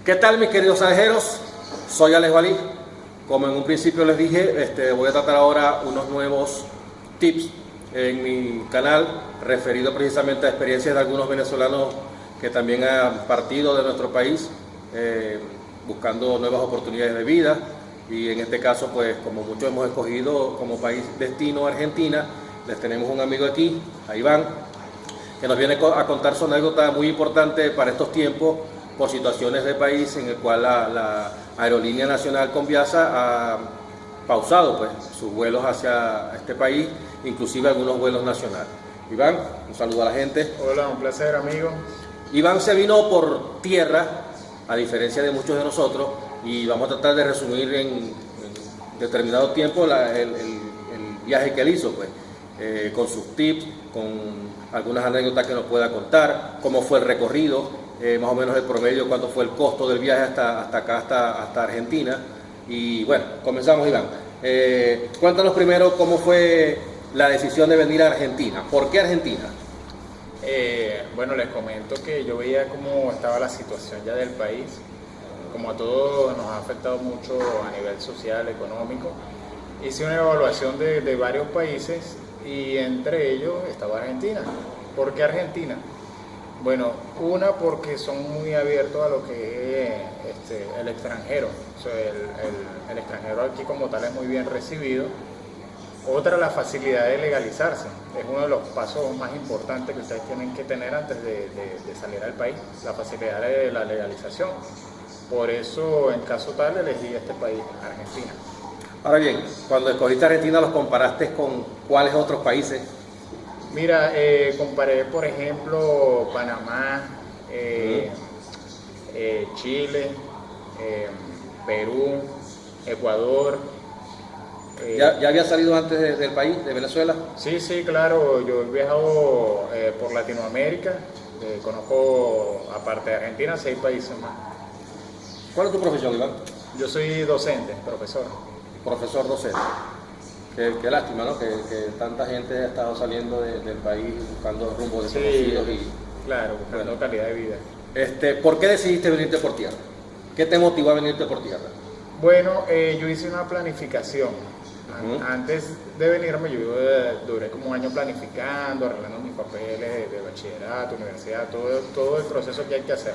¿Qué tal, mis queridos viajeros? Soy Alex Valí. Como en un principio les dije, voy a tratar ahora unos nuevos tips en mi canal referido precisamente a experiencias de algunos venezolanos que también han partido de nuestro país buscando nuevas oportunidades de vida, y en este caso, pues como muchos hemos escogido como país destino Argentina, les tenemos un amigo aquí, a Iván, que nos viene a contar su anécdota muy importante para estos tiempos por situaciones de país en el cual la aerolínea nacional Conviasa ha pausado pues sus vuelos hacia este país, inclusive algunos vuelos nacionales. Iván, un saludo a la gente. Hola, un placer, amigo. Iván se vino por tierra, a diferencia de muchos de nosotros, y vamos a tratar de resumir en determinado tiempo el viaje que él hizo, pues, con sus tips, con algunas anécdotas que nos pueda contar, cómo fue el recorrido, más o menos el promedio, cuánto fue el costo del viaje hasta acá, hasta Argentina. Y bueno, comenzamos, Iván. Cuéntanos primero cómo fue la decisión de venir a Argentina. ¿Por qué Argentina? Bueno, les comento que yo veía cómo estaba la situación ya del país. Como a todos nos ha afectado mucho a nivel social, económico. Hice una evaluación de varios países y entre ellos estaba Argentina. ¿Por qué Argentina? Bueno, una, porque son muy abiertos a lo que es el extranjero. O sea, el extranjero aquí como tal es muy bien recibido. Otra, la facilidad de legalizarse. Es uno de los pasos más importantes que ustedes tienen que tener antes de salir al país, la facilidad de la legalización. Por eso, en caso tal, elegí este país, Argentina. Ahora bien, cuando escogiste Argentina, ¿los comparaste con cuáles otros países? Mira, comparé, por ejemplo, Panamá, Chile, Perú, Ecuador. ¿Ya había salido antes del país, de Venezuela? Sí, claro, yo he viajado por Latinoamérica, conozco, aparte de Argentina, 6 países más. ¿Cuál es tu profesión, Iván? Yo soy docente, profesor. Profesor docente. Qué lástima, ¿no? Que tanta gente ha estado saliendo del país buscando rumbo desconocidos. Sí, claro, buscando calidad de vida. ¿Por qué decidiste venirte por tierra? ¿Qué te motivó a venirte por tierra? Bueno, yo hice una planificación. Antes de venirme, yo duré como un año planificando, arreglando mis papeles de bachillerato, universidad, todo el proceso que hay que hacer.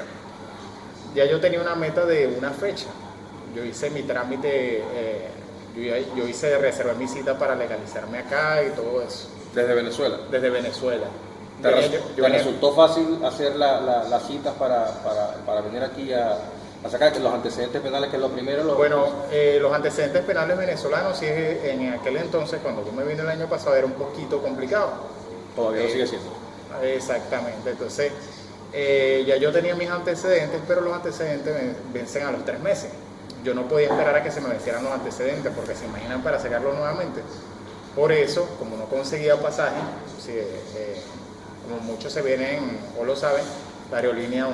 Ya yo tenía una meta de una fecha. Yo hice mi trámite, reservé mi cita para legalizarme acá y todo eso. ¿Desde Venezuela? Desde Venezuela. ¿Te resultó fácil hacer las citas para venir aquí a sacar los antecedentes penales, que es lo primero? Bueno, los antecedentes penales venezolanos, sí, en aquel entonces, cuando yo me vine el año pasado, era un poquito complicado. Todavía lo sigue siendo. Exactamente, entonces ya yo tenía mis antecedentes, pero los antecedentes me vencen a los 3 meses. Yo no podía esperar a que se me vencieran los antecedentes, porque se imaginan para sacarlos nuevamente. Por eso, como no conseguía pasaje, como muchos se vienen o lo saben, una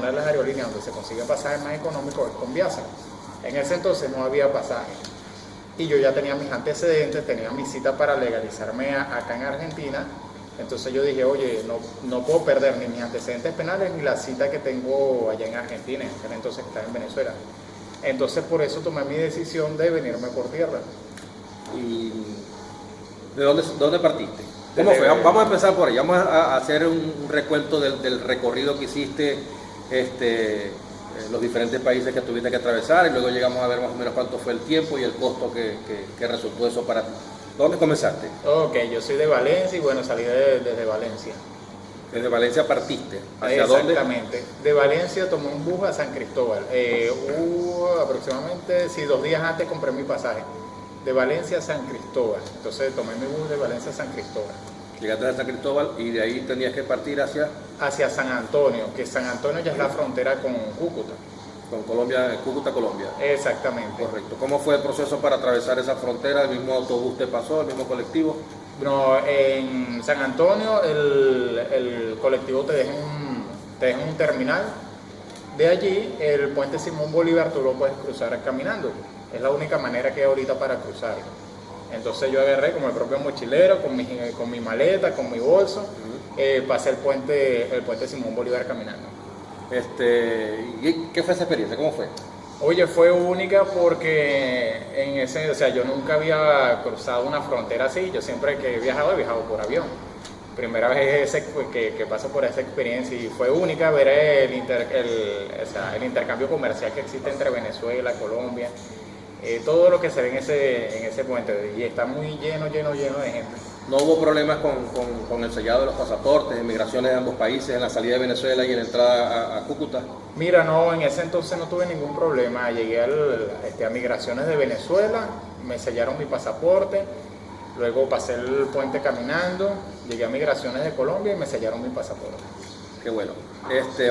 de las aerolíneas donde se consigue pasaje más económico es Conviasa. En ese entonces no había pasaje. Y yo ya tenía mis antecedentes, tenía mi cita para legalizarme acá en Argentina. Entonces yo dije, oye, no puedo perder ni mis antecedentes penales ni la cita que tengo allá en Argentina, en aquel entonces que estaba en Venezuela. Entonces por eso tomé mi decisión de venirme por tierra. ¿Y de dónde partiste? ¿Cómo fue? Vamos a empezar por ahí, vamos a hacer un recuento del recorrido que hiciste, los diferentes países que tuviste que atravesar, y luego llegamos a ver más o menos cuánto fue el tiempo y el costo que resultó eso para ti. ¿Dónde comenzaste? Ok, yo soy de Valencia y bueno, salí desde Valencia. Desde Valencia partiste. ¿Hacia dónde? Exactamente. De Valencia tomé un bus a San Cristóbal. Aproximadamente, 2 días antes compré mi pasaje. De Valencia a San Cristóbal. Entonces tomé mi bus de Valencia a San Cristóbal. Llegaste a San Cristóbal y de ahí tenías que partir hacia San Antonio, que San Antonio ya es la frontera con Cúcuta. Con Colombia, Cúcuta, Colombia. Exactamente. Correcto. ¿Cómo fue el proceso para atravesar esa frontera? ¿El mismo autobús te pasó, el mismo colectivo? No, en San Antonio el colectivo te deja en un terminal. De allí, el puente Simón Bolívar tú lo puedes cruzar caminando. Es la única manera que hay ahorita para cruzarlo. Entonces yo agarré como el propio mochilero, con mi maleta, con mi bolso, pasé el puente Simón Bolívar caminando. ¿Y qué fue esa experiencia? ¿Cómo fue? Oye, fue única porque o sea, yo nunca había cruzado una frontera así. Yo siempre que he viajado por avión. Primera vez que paso por esa experiencia y fue única ver el intercambio comercial que existe entre Venezuela, Colombia, todo lo que se ve en ese puente y está muy lleno de gente. ¿No hubo problemas con el sellado de los pasaportes, migraciones de ambos países en la salida de Venezuela y en la entrada a Cúcuta? Mira, no, en ese entonces no tuve ningún problema. Llegué a migraciones de Venezuela, me sellaron mi pasaporte, luego pasé el puente caminando, llegué a migraciones de Colombia y me sellaron mi pasaporte. Qué bueno.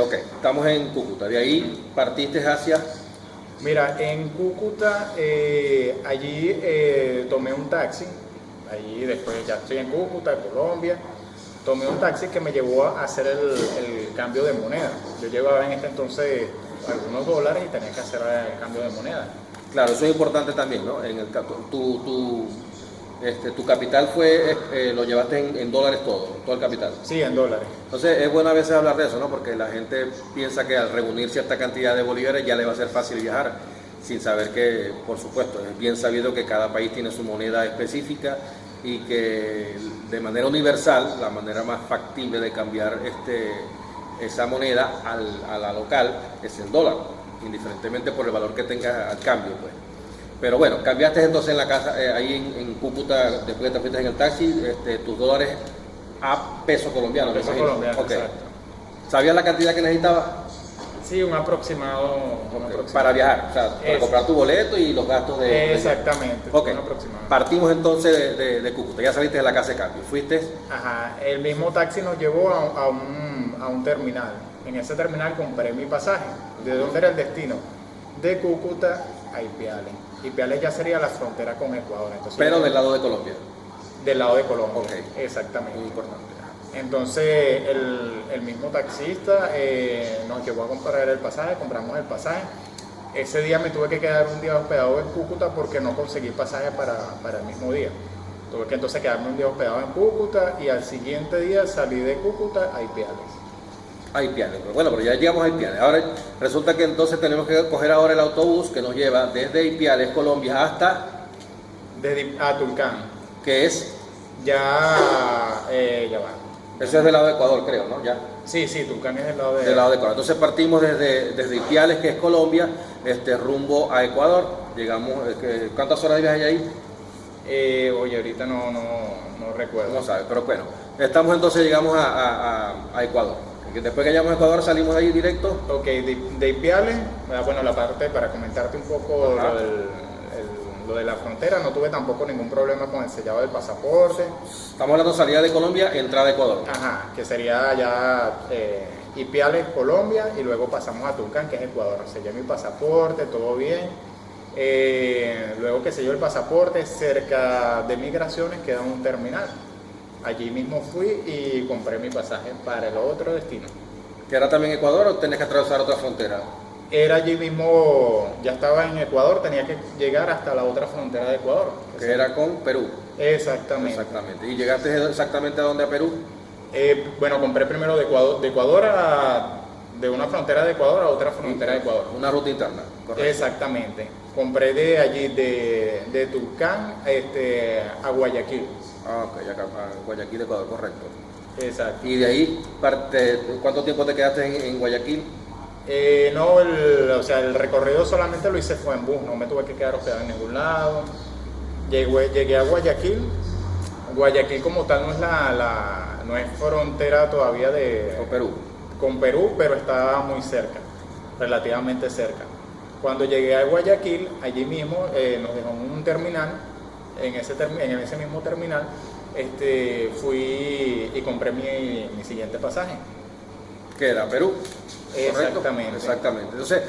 Ok, estamos en Cúcuta. De ahí partiste hacia... Mira, en Cúcuta, allí tomé un taxi. Allí después ya estoy en Cúcuta, Colombia. Tomé un taxi que me llevó a hacer el cambio de moneda. Yo llevaba en este entonces algunos dólares y tenía que hacer el cambio de moneda. Claro, eso es importante también, ¿no? En el tu capital lo llevaste en dólares todo el capital. Sí, en dólares. Entonces es bueno a veces hablar de eso, ¿no? Porque la gente piensa que al reunir cierta cantidad de bolívares ya le va a ser fácil viajar, sin saber que, por supuesto, es bien sabido que cada país tiene su moneda específica y que de manera universal, la manera más factible de cambiar esa moneda a la local es el dólar, indiferentemente por el valor que tenga al cambio, pues. Pero bueno, cambiaste entonces en la casa, ahí en Cúcuta, después que te fuiste en el taxi, tus dólares a peso colombiano. Peso colombiano, okay. Exacto. ¿Sabías la cantidad que necesitabas? Sí, un aproximado. Para viajar, o sea, para comprar tu boleto y los gastos de... Exactamente, Ok, un aproximado. Partimos entonces de Cúcuta, ya saliste de la casa de cambio, ¿fuiste? Ajá, el mismo taxi nos llevó a un terminal. En ese terminal compré mi pasaje. ¿De dónde era el destino? De Cúcuta a Ipiales. Ipiales ya sería la frontera con Ecuador. Entonces, pero del lado de Colombia. Del lado de Colombia, okay. Exactamente. Muy importante. Entonces el mismo taxista nos llevó a comprar el pasaje, compramos el pasaje. Ese día me tuve que quedar un día hospedado en Cúcuta porque no conseguí pasaje para el mismo día. Tuve que entonces quedarme un día hospedado en Cúcuta y al siguiente día salí de Cúcuta a Ipiales. A Ipiales, bueno, pero ya llegamos a Ipiales. Ahora resulta que entonces tenemos que coger ahora el autobús que nos lleva desde Ipiales, Colombia, hasta... a Tulcán. ¿Qué es? Ya va. Eso es del lado de Ecuador, creo, ¿no? Ya. Sí, Tulcán es del lado de Ecuador. Entonces partimos desde Ipiales, que es Colombia, rumbo a Ecuador. Llegamos, ¿cuántas horas de viaje hay ahí? Oye, ahorita no recuerdo. No sabes, pero bueno. Llegamos a Ecuador. Después que llegamos a Ecuador salimos de ahí directo. Ok, de Ipiales, bueno, la parte para comentarte un poco lo de la frontera, no tuve tampoco ningún problema con el sellado del pasaporte. Estamos hablando de salida de Colombia, entrada de Ecuador. Ajá, que sería ya Ipiales, Colombia, y luego pasamos a Tulcán, que es Ecuador. Sellé mi pasaporte, todo bien. Luego que selló el pasaporte, cerca de migraciones queda un terminal. Allí mismo fui y compré mi pasaje para el otro destino. ¿Que era también Ecuador o tenés que atravesar otra frontera? Era allí mismo, ya estaba en Ecuador, tenía que llegar hasta la otra frontera de Ecuador. Que era con Perú. Exactamente. ¿Y llegaste exactamente a dónde, a Perú? Bueno, compré primero de una frontera de Ecuador a otra frontera de Ecuador. Una ruta interna, correcto. Exactamente. Compré de allí, de Tulcán a Guayaquil. Ok, a Guayaquil, Ecuador, correcto. Exacto. ¿Y de ahí, cuánto tiempo te quedaste en Guayaquil? No, el recorrido solamente lo hice fue en bus, no me tuve que quedar hospedado en ningún lado. Llegué a Guayaquil. Guayaquil como tal no es frontera todavía con Perú, pero está muy cerca, relativamente cerca. Cuando llegué a Guayaquil, allí mismo nos dejó un terminal, en ese mismo terminal fui y compré mi siguiente pasaje. ¿Que era Perú? Exactamente. Exactamente. Entonces,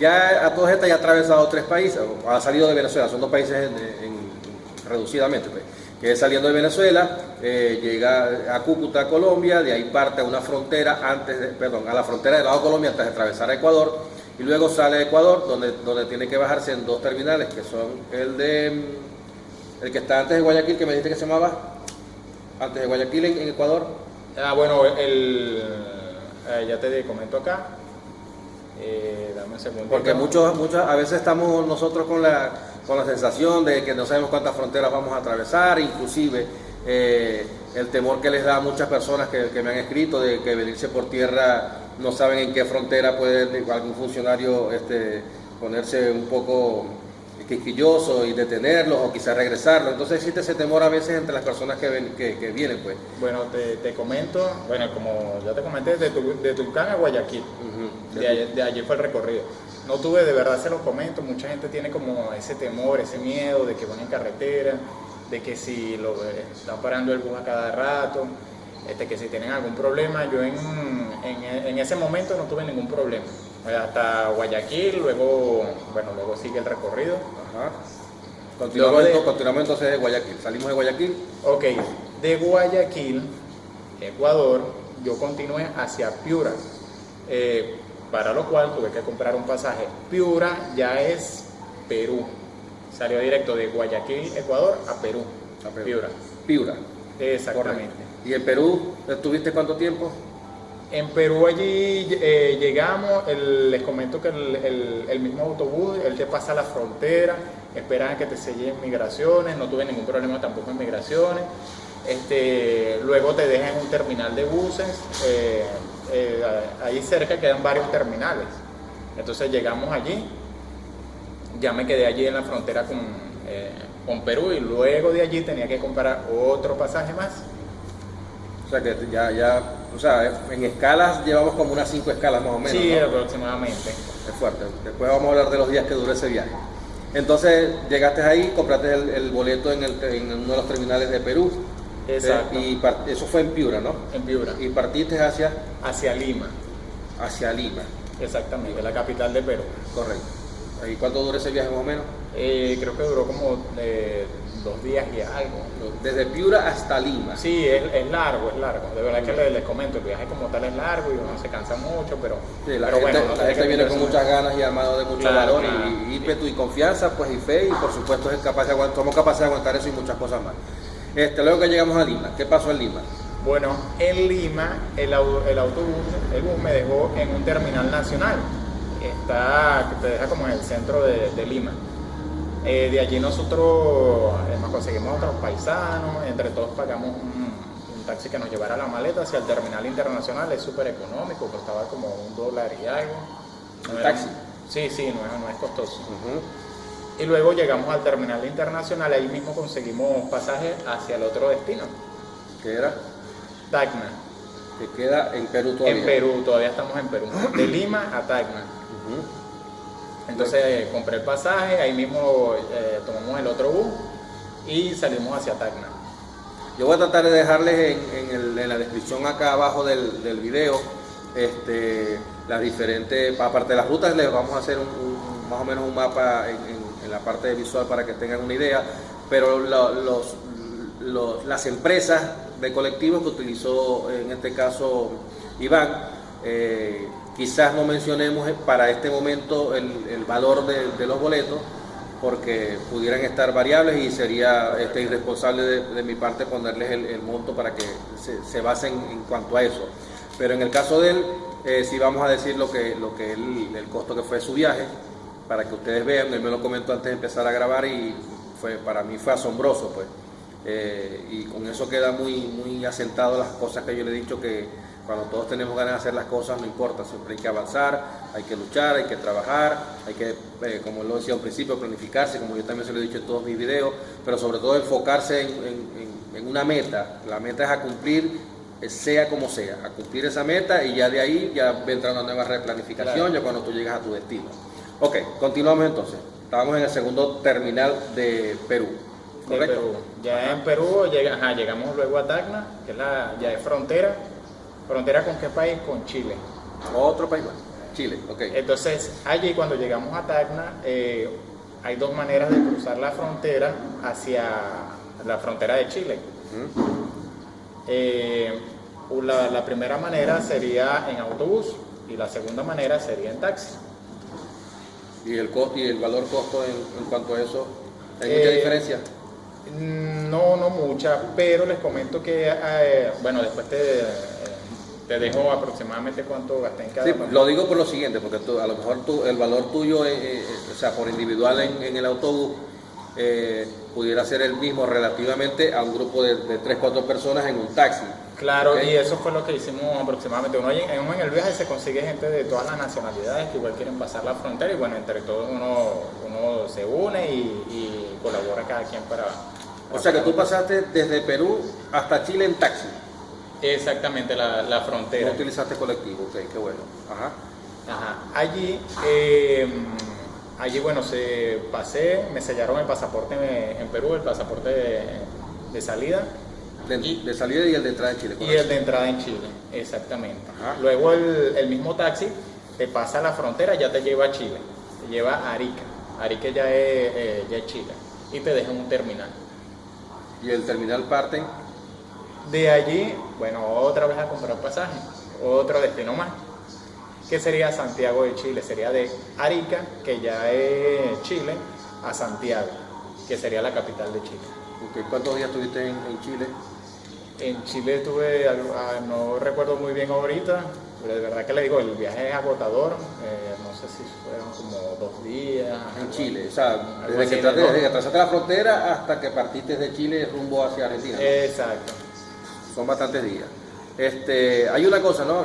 ya a todas estas ya ha atravesado 3 países, ha salido de Venezuela, son 2 países reducidamente, pues, que es saliendo de Venezuela, llega a Cúcuta, Colombia, de ahí parte a una frontera a la frontera del lado de Colombia antes de atravesar a Ecuador, y luego sale a Ecuador, donde tiene que bajarse en 2 terminales, que son el que está antes de Guayaquil, que me dijiste que se llamaba, antes de Guayaquil en Ecuador. Bueno, ya te comento acá. Dame un segundo. Porque a veces estamos nosotros con la sensación de que no sabemos cuántas fronteras vamos a atravesar, inclusive el temor que les da a muchas personas que me han escrito de que venirse por tierra no saben en qué frontera puede algún funcionario ponerse un poco quisquilloso y detenerlos o quizás regresarlos. Entonces existe ese temor a veces entre las personas que vienen, pues. Bueno, te comento, como ya te comenté, de Tulcán a Guayaquil. De allí fue el recorrido. No tuve, de verdad se los comento, mucha gente tiene como ese temor, ese miedo de que van en carretera, de que si lo están parando el bus a cada rato, que si tienen algún problema. Yo en ese momento no tuve ningún problema. Hasta Guayaquil, luego sigue el recorrido. Ajá. Continuamos entonces de Guayaquil. Salimos de Guayaquil. Ok, de Guayaquil, Ecuador, yo continué hacia Piura, para lo cual tuve que comprar un pasaje. Piura ya es Perú. Salió directo de Guayaquil, Ecuador, a Perú. Piura. Exactamente. Correcto. ¿Y en Perú estuviste cuánto tiempo? En Perú allí llegamos, les comento que el mismo autobús, él te pasa a la frontera, esperan a que te sellen migraciones, no tuve ningún problema tampoco en migraciones. Luego te dejan en un terminal de buses, ahí cerca quedan varios terminales. Entonces llegamos allí, ya me quedé allí en la frontera con Perú y luego de allí tenía que comprar otro pasaje más. O sea que en escalas llevamos como unas 5 escalas más o menos. Sí, ¿no? aproximadamente. Es fuerte. Después vamos a hablar de los días que duró ese viaje. Entonces llegaste ahí, compraste el boleto en uno de los terminales de Perú. Exacto. Y eso fue en Piura, ¿no? En Piura. Y partiste hacia Lima. Hacia Lima. Exactamente, la capital de Perú. Correcto. ¿Y cuánto duró ese viaje más o menos? Creo que duró como 2 días y algo. Desde Piura hasta Lima. Sí, es largo. De verdad que les comento, el viaje como tal es largo y uno se cansa mucho, pero... Sí, la gente viene con muchas ganas y armado de mucho valor y ímpetu y confianza, pues, y fe, y por supuesto somos capaces de aguantar eso y muchas cosas más. Luego que llegamos a Lima, ¿qué pasó en Lima? Bueno, en Lima el bus me dejó en un terminal nacional, que te deja como en el centro de Lima. De allí nosotros conseguimos otros paisanos, entre todos pagamos un taxi que nos llevara la maleta hacia el terminal internacional. Es súper económico, costaba como $1 y algo. ¿Un taxi? Sí, no es costoso. Y luego llegamos al terminal internacional, ahí mismo conseguimos pasajes hacia el otro destino. ¿Qué era? Tacna. Que queda en Perú todavía. En Perú, todavía estamos en Perú. De Lima a Tacna. Entonces compré el pasaje, ahí mismo tomamos el otro bus y salimos hacia Tacna. Yo voy a tratar de dejarles en la descripción acá abajo del video las diferentes, aparte de las rutas, les vamos a hacer más o menos un mapa en la parte visual para que tengan una idea, pero las empresas de colectivos que utilizó en este caso Iván, quizás no mencionemos para este momento el valor de los boletos, porque pudieran estar variables y sería irresponsable de mi parte ponerles el monto para que se basen en cuanto a eso. Pero en el caso de él, sí vamos a decir el costo que fue su viaje, para que ustedes vean. Él me lo comentó antes de empezar a grabar y para mí fue asombroso, pues. Y con eso queda muy asentado las cosas que yo le he dicho, que cuando todos tenemos ganas de hacer las cosas, no importa, siempre hay que avanzar, hay que luchar, hay que trabajar, hay que, como lo decía al principio, planificarse, como yo también se lo he dicho en todos mis videos, pero sobre todo enfocarse en una meta. La meta es a cumplir, sea como sea, a cumplir esa meta, y ya de ahí ya vendrá una nueva replanificación, claro, ya cuando tú llegas a tu destino. Ok, continuamos entonces. Estábamos en el segundo terminal de Perú. ¿Correcto? Perú. Ya en Perú llegamos luego a Tacna, que ya es frontera. ¿Frontera con qué país? Con Chile. Otro país más. Chile, ok. Entonces, allí cuando llegamos a Tacna, hay 2 maneras de cruzar la frontera hacia la frontera de Chile. La primera manera sería en autobús y la segunda manera sería en taxi. ¿Y el valor costo en cuanto a eso? ¿Hay mucha diferencia? No mucha, pero les comento que, después te Te dejo aproximadamente cuánto gasté en cada Sí, pasaje. lo digo por lo siguiente, porque a lo mejor el valor tuyo, o sea, por individual en el autobús, pudiera ser el mismo relativamente a un grupo de 3, 4 personas en un taxi. Claro, ¿Ok? y eso fue lo que hicimos aproximadamente. Uno en el viaje se consigue gente de todas las nacionalidades que igual quieren pasar la frontera y bueno, entre todos uno se une y colabora cada quien para... O sea que tú pasaste desde Perú hasta Chile en taxi. Exactamente, la frontera. No utilizaste colectivo, ok, qué bueno. Ajá. Ajá. Allí bueno, me sellaron el pasaporte en Perú, el pasaporte de salida. De salida y el de entrada en Chile. Y correcto. el de entrada en Chile, exactamente. Ajá. Luego el mismo taxi te pasa la frontera, ya te lleva a Chile, te lleva a Arica. Arica ya es Chile y te deja en un terminal. Y el terminal parten. De allí, bueno, otra vez a comprar pasaje, otro destino más, que sería Santiago de Chile, sería de Arica, que ya es Chile, a Santiago, que sería la capital de Chile. Ok, ¿cuántos días estuviste en Chile? En Chile estuve, no recuerdo muy bien ahorita, pero de verdad que le digo, el viaje es agotador, no sé si fueron como 2 días. En Chile, o sea, algo desde así, que ¿no? atravesaste la frontera hasta que partiste de Chile rumbo hacia Argentina, ¿no? Exacto. Son bastantes días. Hay una cosa, ¿no?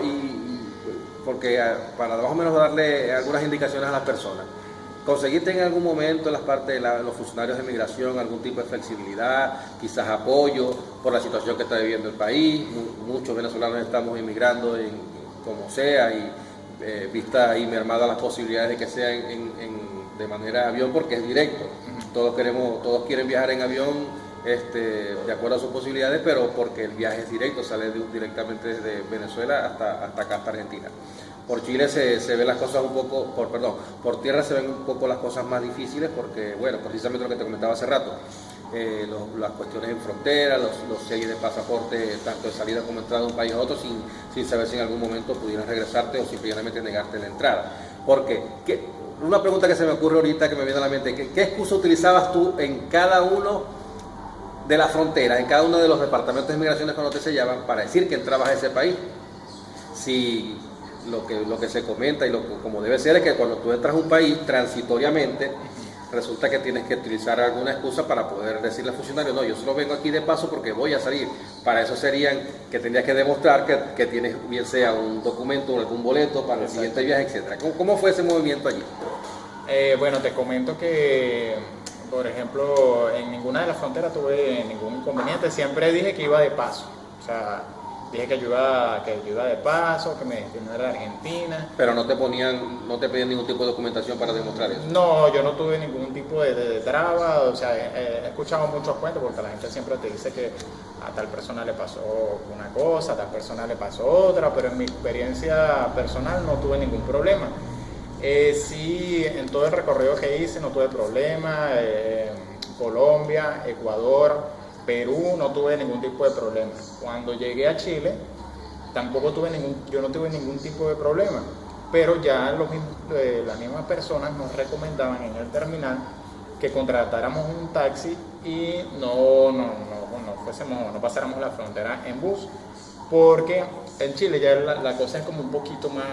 Porque para más o menos darle algunas indicaciones a las personas, ¿conseguiste en algún momento en las partes de los funcionarios de migración algún tipo de flexibilidad, quizás apoyo por la situación que está viviendo el país? Muchos venezolanos estamos inmigrando como sea y vista y mermada las posibilidades de que sea de manera avión porque es directo. Todos quieren viajar en avión de acuerdo a sus posibilidades, pero porque el viaje es directo, sale directamente desde Venezuela hasta acá, hasta Argentina. Por Chile se ven las cosas un poco, por tierra se ven un poco las cosas más difíciles porque, bueno, precisamente lo que te comentaba hace rato, las cuestiones en frontera, los sellos de pasaporte, tanto de salida como entrada de un país a otro, sin saber si en algún momento pudieran regresarte o simplemente negarte la entrada. Porque, una pregunta que se me ocurre ahorita, que me viene a la mente, ¿qué excusa utilizabas tú en cada uno de las fronteras, en cada uno de los departamentos de migraciones cuando te sellaban para decir que entrabas a ese país? Si lo que se comenta y como debe ser es que cuando tú entras a un país transitoriamente, resulta que tienes que utilizar alguna excusa para poder decirle al funcionario, no, yo solo vengo aquí de paso porque voy a salir. Para eso serían que tendrías que demostrar que tienes bien sea un documento o algún boleto para el siguiente viaje, etcétera. ¿Cómo fue ese movimiento allí? Bueno, te comento que, por ejemplo, en ninguna de las fronteras tuve ningún inconveniente, siempre dije que iba de paso, o sea, dije que yo iba de paso, que mi destino era Argentina. Pero no te pedían ningún tipo de documentación para demostrar eso. No, yo no tuve ningún tipo de traba, o sea, he escuchado muchos cuentos porque la gente siempre te dice que a tal persona le pasó una cosa, a tal persona le pasó otra, pero en mi experiencia personal no tuve ningún problema. Sí, en todo el recorrido que hice no tuve problema, Colombia, Ecuador, Perú no tuve ningún tipo de problema. Cuando llegué a Chile yo no tuve ningún tipo de problema, pero ya las mismas personas nos recomendaban en el terminal que contratáramos un taxi y no pasáramos la frontera en bus, porque en Chile ya la cosa es como un poquito más,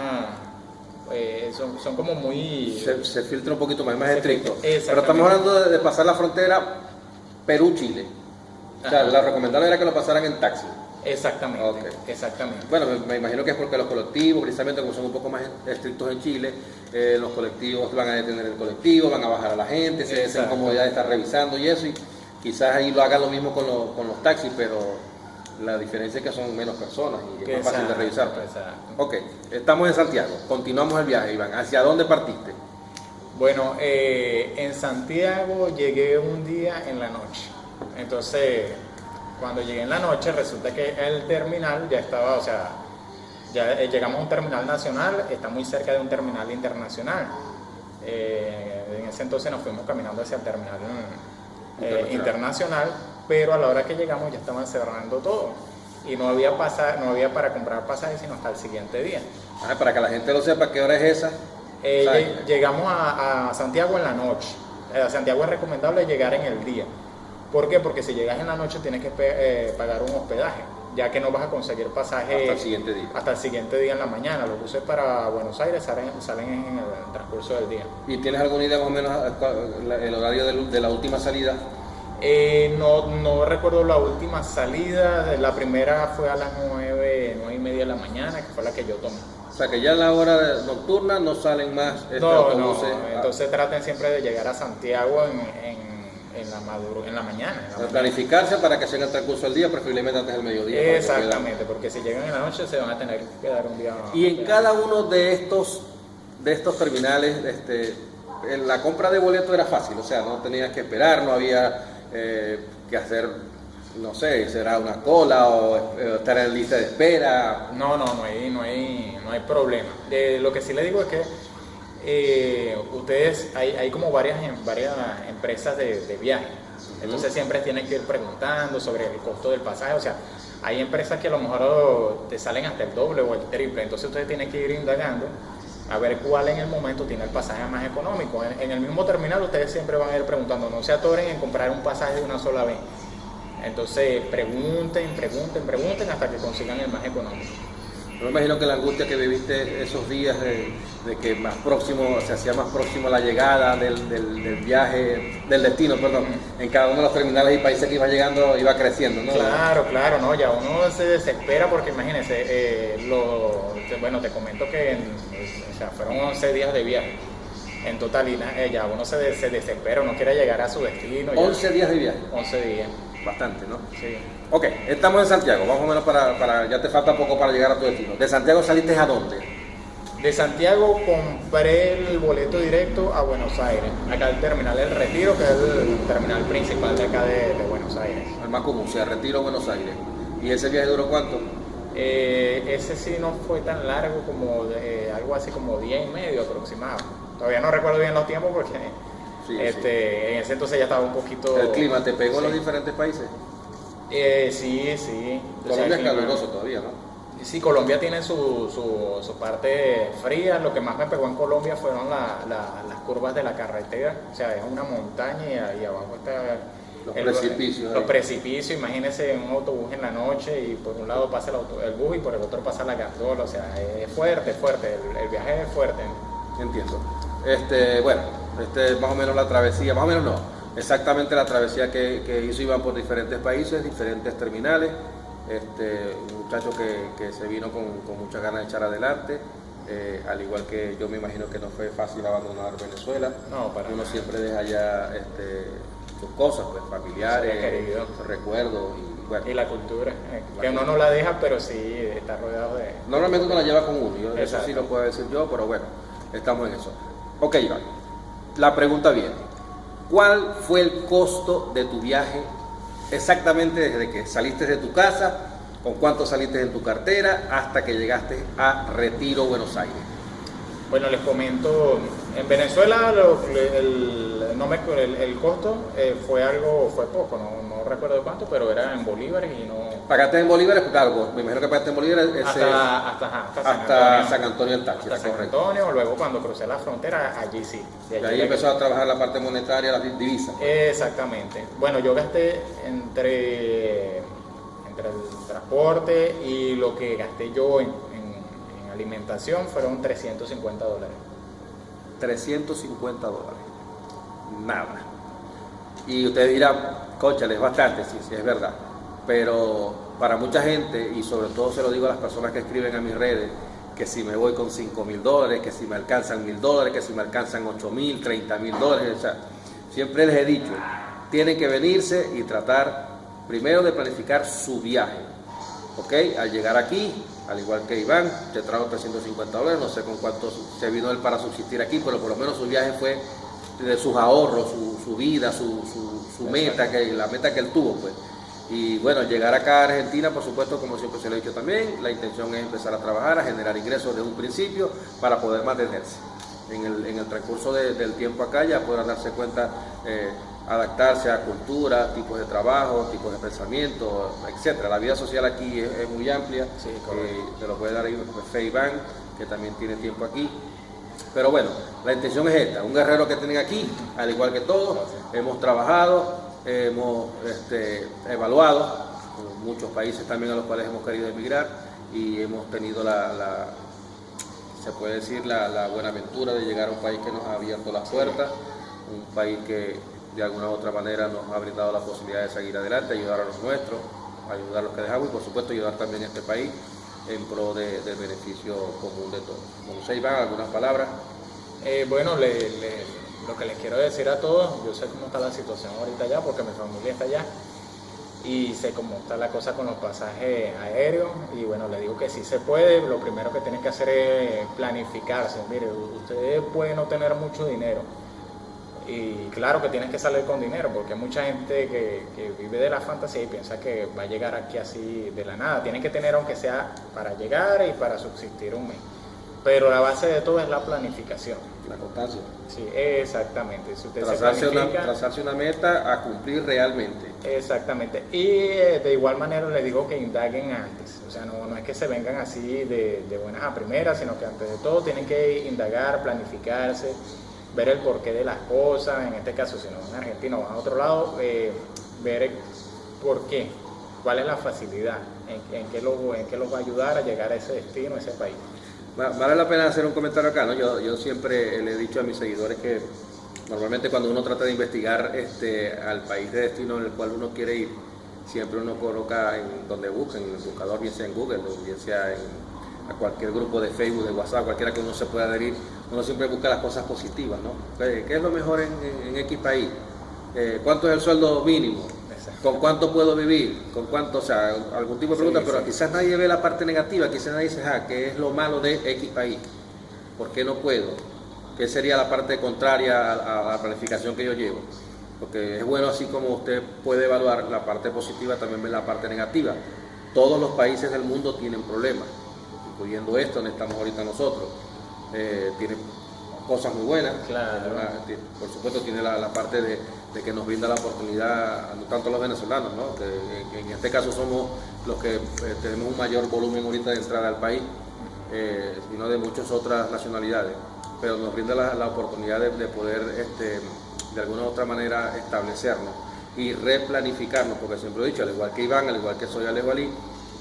son como muy... Se filtra un poquito más estricto. Exactamente. Pero estamos hablando de pasar la frontera Perú-Chile. O sea, la recomendable era que lo pasaran en taxi. Exactamente, Okay. exactamente. Bueno, me imagino que es porque los colectivos, precisamente como son un poco más estrictos en Chile, los colectivos van a detener el colectivo, van a bajar a la gente, esa incomodidad de estar revisando y eso, y quizás ahí lo hagan lo mismo con los taxis, pero la diferencia es que son menos personas y es más fácil de revisar. Exacto. Ok, estamos en Santiago, continuamos el viaje, Iván. ¿Hacia dónde partiste? Bueno, en Santiago llegué un día en la noche. Entonces, cuando llegué en la noche, resulta que el terminal ya estaba, o sea, ya llegamos a un terminal nacional, está muy cerca de un terminal internacional. En ese entonces nos fuimos caminando hacia el terminal internacional, pero a la hora que llegamos ya estaban cerrando todo y no había para comprar pasajes sino hasta el siguiente día. Para que la gente lo sepa, ¿qué hora es esa? Llegamos a Santiago en la noche. A Santiago es recomendable llegar en el día. ¿Por qué? Porque si llegas en la noche tienes que pagar un hospedaje. ya que no vas a conseguir pasaje hasta el siguiente día. Hasta el siguiente día en la mañana. Los buses para Buenos Aires salen en el transcurso del día. ¿Y tienes alguna idea más o menos el horario de la última salida? No recuerdo la última salida. La primera fue a las 9:30 de la mañana, que fue la que yo tomé. O sea que ya en la hora nocturna no salen más autobuses. Entonces traten siempre de llegar a Santiago en la mañana. Planificarse para que sea en el transcurso del día, preferiblemente antes del mediodía. Exactamente, porque si llegan en la noche se van a tener que quedar un día. Y en cada uno de estos terminales, la compra de boleto era fácil, o sea, no tenías que esperar, no había que hacer, no sé, será una cola o estar en lista de espera. No hay problema. Lo que sí le digo es que ustedes, hay como varias empresas de viaje, entonces siempre tienen que ir preguntando sobre el costo del pasaje, o sea, hay empresas que a lo mejor te salen hasta el doble o el triple, entonces ustedes tienen que ir indagando a ver cuál en el momento tiene el pasaje más económico. En el mismo terminal ustedes siempre van a ir preguntando, no se atoren en comprar un pasaje de una sola vez. Entonces pregunten hasta que consigan el más económico. Yo me imagino que la angustia que viviste esos días de que se hacía más próximo la llegada del viaje, del destino, perdón, en cada uno de los terminales y países que iba llegando, iba creciendo, ¿no? Claro, no, ya uno se desespera porque imagínense, bueno, te comento que fueron 11 días de viaje en total y ya uno se desespera, uno quiere llegar a su destino. 11 días de viaje. 11 días. Bastante, ¿no? Sí. Ok, estamos en Santiago, más o menos ya te falta poco para llegar a tu destino. ¿De Santiago saliste a dónde? De Santiago compré el boleto directo a Buenos Aires, acá el terminal El Retiro, que es el terminal principal de acá de Buenos Aires. El más común, sea Retiro a Buenos Aires. ¿Y ese viaje duró cuánto? Ese sí no fue tan largo como algo así como 10 y medio aproximado. Todavía no recuerdo bien los tiempos porque sí. En ese entonces ya estaba un poquito... ¿El clima te pegó en los diferentes países? Sí. Colombia es caluroso todavía, ¿no? Sí, Colombia tiene su parte fría. Lo que más me pegó en Colombia fueron las curvas de la carretera. O sea, es una montaña y abajo está los precipicios. Imagínense un autobús en la noche y por un lado pasa el bus y por el otro pasa la gandola. O sea, es fuerte. El viaje es fuerte. Entiendo. Más o menos la travesía, más o menos no, exactamente la travesía que hizo Iván por diferentes países, diferentes terminales. Un muchacho que se vino con muchas ganas de echar adelante, al igual que yo me imagino que no fue fácil abandonar Venezuela. No, uno siempre deja allá sus cosas, pues, familiares, sus recuerdos y bueno. Y la cultura, que uno no la deja, pero sí está rodeado de... Normalmente uno la lleva con uno, eso sí lo puedo decir yo, pero bueno, estamos en eso. Ok, Iván, la pregunta viene, ¿cuál fue el costo de tu viaje exactamente desde que saliste de tu casa, con cuánto saliste en tu cartera, hasta que llegaste a Retiro, Buenos Aires? Bueno, les comento, en Venezuela el costo fue poco, no recuerdo cuánto, pero era en bolívares y no... ¿Pagaste en bolívares? Claro, me imagino que pagaste en bolívares hasta San Antonio del Táchira. Hasta San Antonio, luego cuando crucé la frontera, allí sí. Y ahí empezó a trabajar la parte monetaria, las divisas. Exactamente. Bueno, yo gasté entre el transporte y lo que gasté yo en alimentación fueron $350. $350. Nada. Y usted dirá, cónchale, es bastante, sí, es verdad. Pero para mucha gente, y sobre todo se lo digo a las personas que escriben a mis redes, que si me voy con $5,000, que si me alcanzan $1,000, que si me alcanzan $8,000, $30,000, o sea, siempre les he dicho, tienen que venirse y tratar primero de planificar su viaje, ¿ok? Al llegar aquí, al igual que Iván, te trajo $350, no sé con cuánto se vino él para subsistir aquí, pero por lo menos su viaje fue de sus ahorros, su vida, su meta, la meta que él tuvo, pues. Y bueno, llegar acá a Argentina, por supuesto, como siempre se lo he dicho también, la intención es empezar a trabajar, a generar ingresos desde un principio para poder mantenerse. En el transcurso del tiempo acá ya podrán darse cuenta, adaptarse a cultura, tipos de trabajo, tipos de pensamiento, etcétera. La vida social aquí es muy amplia, sí, te lo puede dar Iván, que también tiene tiempo aquí. Pero bueno, la intención es esta, un guerrero que tienen aquí, al igual que todos, hemos trabajado, hemos evaluado muchos países también a los cuales hemos querido emigrar y hemos tenido se puede decir, la buena aventura de llegar a un país que nos ha abierto las puertas, un país que de alguna u otra manera nos ha brindado la posibilidad de seguir adelante, ayudar a los nuestros, ayudar a los que dejamos y por supuesto ayudar también a este país en pro del beneficio común de todos. No sé, Iván, algunas palabras. Bueno, lo que les quiero decir a todos, yo sé cómo está la situación ahorita allá porque mi familia está allá y sé cómo está la cosa con los pasajes aéreos y bueno, les digo que sí se puede. Lo primero que tienen que hacer es planificarse. Mire, ustedes pueden no tener mucho dinero y claro que tienes que salir con dinero porque hay mucha gente que vive de la fantasía y piensa que va a llegar aquí así de la nada. Tienen que tener aunque sea para llegar y para subsistir un mes, pero la base de todo es la planificación. La constancia. Sí, exactamente. Si usted trazarse una meta a cumplir realmente. Exactamente. Y de igual manera les digo que indaguen antes. O sea, no es que se vengan así de buenas a primeras, sino que antes de todo tienen que indagar, planificarse, ver el porqué de las cosas. En este caso, si no van a Argentina o van a otro lado, ver el por qué, cuál es la facilidad, en qué los va a ayudar a llegar a ese destino, a ese país. Vale la pena hacer un comentario acá, ¿no? Yo siempre le he dicho a mis seguidores que normalmente cuando uno trata de investigar al país de destino en el cual uno quiere ir, siempre uno coloca en donde busca, en el buscador, bien sea en Google o bien sea a cualquier grupo de Facebook, de WhatsApp, cualquiera que uno se pueda adherir, uno siempre busca las cosas positivas, ¿no? ¿Qué es lo mejor en X país? ¿Cuánto es el sueldo mínimo? ¿Con cuánto puedo vivir? ¿Con cuánto? O sea, algún tipo de pregunta, sí, pero sí. Quizás nadie ve la parte negativa, quizás nadie dice, ¿qué es lo malo de X país? ¿Por qué no puedo? ¿Qué sería la parte contraria a la planificación que yo llevo? Porque es bueno, así como usted puede evaluar la parte positiva, también ver la parte negativa. Todos los países del mundo tienen problemas, incluyendo esto donde estamos ahorita nosotros. Tiene cosas muy buenas, claro. Por supuesto tiene la parte de que nos brinda la oportunidad, no tanto los venezolanos, ¿no? Que en este caso somos los que tenemos un mayor volumen ahorita de entrada al país, sino de muchas otras nacionalidades, pero nos brinda la oportunidad de poder de alguna u otra manera establecernos y replanificarnos, porque siempre he dicho, al igual que Iván, al igual que soy Alex Walí,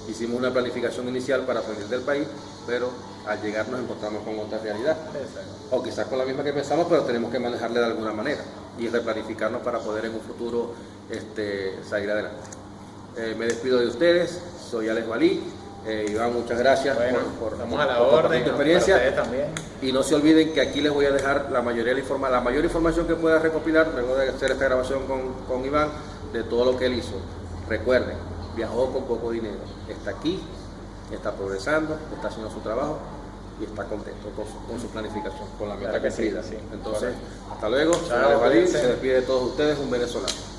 hicimos una planificación inicial para salir del país, pero al llegar nos encontramos con otra realidad. Exacto. O quizás con la misma que pensamos, pero tenemos que manejarla de alguna manera y replanificarnos para poder en un futuro salir adelante. Me despido de ustedes, soy Alex Walí. Iván, muchas gracias por tu experiencia. También. Y no se olviden que aquí les voy a dejar la mayor información que pueda recopilar luego de hacer esta grabación con Iván de todo lo que él hizo. Recuerden, viajó con poco dinero, está aquí, está progresando, está haciendo su trabajo y está contento con su planificación, con la meta cumplida. Sí. Entonces, hasta luego, se despide de todos ustedes, un venezolano.